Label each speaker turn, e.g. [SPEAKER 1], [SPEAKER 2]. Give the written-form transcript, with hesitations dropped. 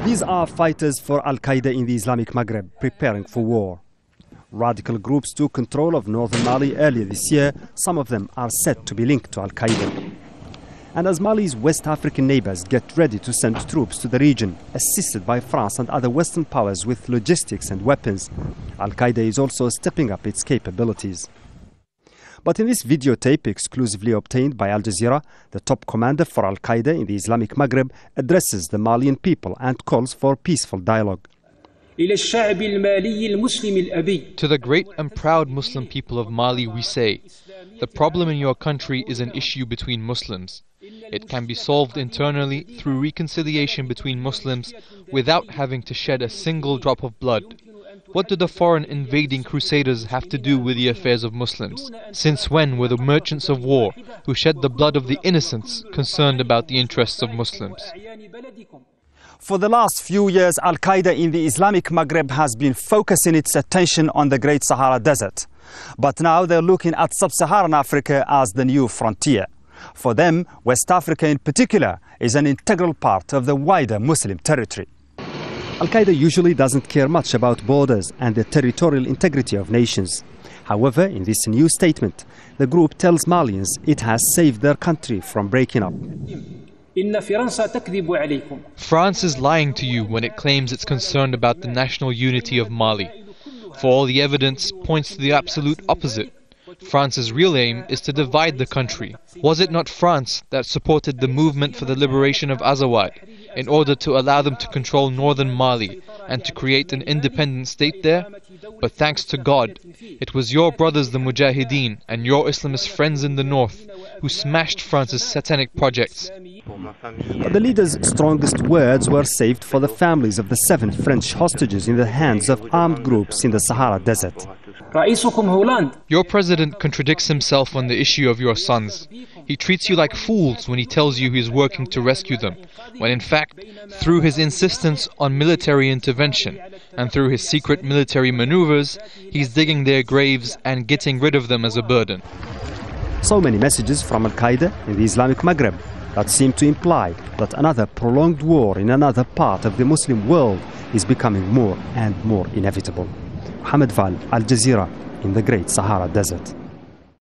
[SPEAKER 1] These are fighters for Al-Qaeda in the Islamic Maghreb, preparing for war. Radical groups took control of northern Mali earlier this year. Some of them are said to be linked to Al-Qaeda. And as Mali's West African neighbors get ready to send troops to the region, assisted by France and other Western powers with logistics and weapons, Al-Qaeda is also stepping up its capabilities. But in this videotape exclusively obtained by Al Jazeera, the top commander for Al-Qaeda in the Islamic Maghreb addresses the Malian people and calls for peaceful dialogue.
[SPEAKER 2] To the great and proud Muslim people of Mali we say, the problem in your country is an issue between Muslims. It can be solved internally through reconciliation between Muslims without having to shed a single drop of blood. What do the foreign invading crusaders have to do with the affairs of Muslims? Since when were the merchants of war who shed the blood of the innocents concerned about the interests of Muslims?
[SPEAKER 1] For the last few years, Al-Qaeda in the Islamic Maghreb has been focusing its attention on the Great Sahara Desert. But now they're looking at sub-Saharan Africa as the new frontier. For them, West Africa in particular is an integral part of the wider Muslim territory. Al-Qaeda usually doesn't care much about borders and the territorial integrity of nations. However, in this new statement, the group tells Malians it has saved their country from breaking up.
[SPEAKER 2] France is lying to you when it claims it's concerned about the national unity of Mali. For all the evidence points to the absolute opposite. France's real aim is to divide the country. Was it not France that supported the movement for the liberation of Azawad in order to allow them to control northern Mali and to create an independent state there? But thanks to God, it was your brothers the Mujahideen and your Islamist friends in the north who smashed France's satanic projects.
[SPEAKER 1] But the leader's strongest words were saved for the families of the 7 French hostages in the hands of armed groups in the Sahara Desert.
[SPEAKER 2] Your president contradicts himself on the issue of your sons. He treats you like fools when he tells you he is working to rescue them, when in fact, through his insistence on military intervention and through his secret military maneuvers, he's digging their graves and getting rid of them as a burden.
[SPEAKER 1] So many messages from Al-Qaeda in the Islamic Maghreb that seem to imply that another prolonged war in another part of the Muslim world is becoming more and more inevitable. Mohamed Vall, Al Jazeera, in the Great Sahara Desert.